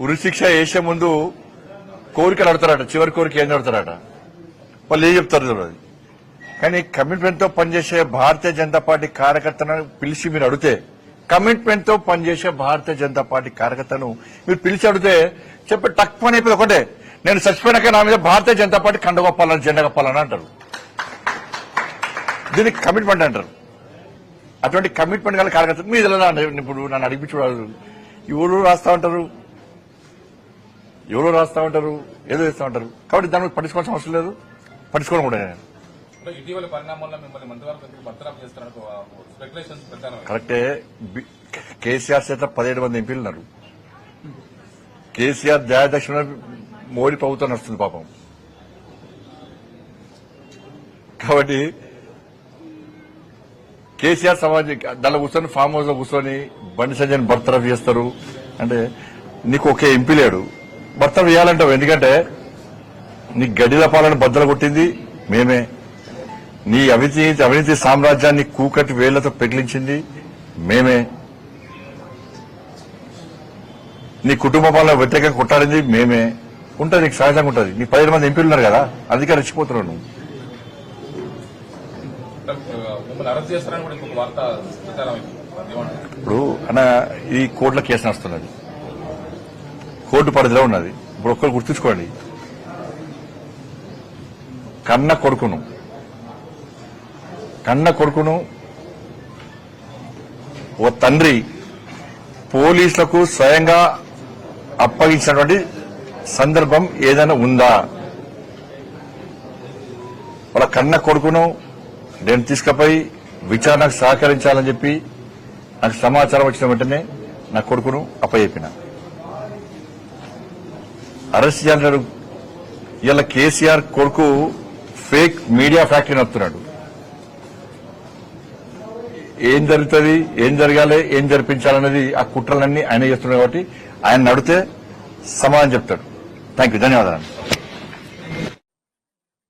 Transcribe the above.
ఉరిశిక్ష వేసే ముందు కోరికలు అడతారట, చివరి కోరిక ఏం అడతారట, వాళ్ళు ఏం చెప్తారు చూడాలి. కానీ కమిట్మెంట్ తో పనిచేసే భారతీయ జనతా పార్టీ కార్యకర్తను పిలిచి మీరు అడిగితే, కమిట్మెంట్ తో పనిచేసే భారతీయ జనతా పార్టీ కార్యకర్తను మీరు పిలిచి అడిగితే చెప్పి టక్ పని అయిపోయింది ఒకటే, నేను చచ్చిపోయినాక నా మీద భారతీయ జనతా పార్టీ కండ కప్పాలని, జెండా కప్పాలని అంటారు. దీనికి కమిట్మెంట్ అంటారు. అటువంటి కమిట్మెంట్ గల కార్యకర్త మీద ఇప్పుడు నన్ను అడిగి చూడాలి, ఎవరు రాస్తా ఉంటారు, ఏదో చేస్తా ఉంటారు. కాబట్టి దాని మీద పట్టించుకోవాల్సిన అవసరం లేదు, పట్టించుకోవడం కూడా. ఇటీవల పరిణామాల్లో మిమ్మల్ని మంత్రివర్గం బర్తరఫ్ చేస్తున్నట్టు స్పెక్యులేషన్స్ ప్రచారం. కరెక్టే. కేసీఆర్ చేత 17 మంది ఎంపీలు ఉన్నారు. కేసీఆర్ దయాదక్షిణ మోడీ ప్రభుత్వం నడుస్తుంది పాపం. కాబట్టి కేసీఆర్ సమాజం దానిలో కూర్చొని ఫామ్ హౌస్ లో కూర్చొని బండి సంజయ్ బర్తరఫ్ చేస్తారు అంటే నీకు ఒకే ఎంపీ లేడు, బర్తరఫ్ చేయాలంటావు. ఎందుకంటే నీ గడిల పాలన బద్దలు కొట్టింది మేమే, నీ అవినీతి సామ్రాజ్యాన్ని కూకటి వేళ్లతో పెగిలించింది మేమే, నీ కుటుంబ పాలన వ్యతిరేకంగా కొట్టాడింది మేమే. ఉంటుంది, నీకు సహజంగా ఉంటుంది. నీ 17 మంది ఎంపీలు ఉన్నారు కదా, అందుకే రెచ్చిపోతున్నావు నువ్వు. ఇప్పుడు అన్న ఈ కోర్టుల కేసు నడుస్తున్నది, కోర్టు పరిధిలో ఉన్నది. ఇప్పుడు ఒక్కరు గుర్తుంచుకోండి, కన్న కొడుకును ఓ తండ్రి పోలీసులకు స్వయంగా అప్పగించినటువంటి సందర్భం ఏదైనా ఉందా? వాళ్ళ కన్న కొడుకును నేను తీసుకుపోయి విచారణకు సహకరించాలని చెప్పి నాకు సమాచారం వచ్చిన వెంటనే నా కొడుకును అప్పచెప్పిన. అరెస్ట్ చేయాలన్నాడు. ఇలా కేసీఆర్ కొడుకు ఫేక్ మీడియా ఫ్యాక్టరీ నడుపుతున్నాడు. ఏం జరుగుతుంది, ఏం జరగాలి, ఏం జరిపించాలనేది ఆ కుట్రలన్నీ ఆయన చేస్తున్నాడు. కాబట్టి ఆయన నడితే సమాధానం చెప్తాడు. థ్యాంక్ యూ, ధన్యవాదాలు.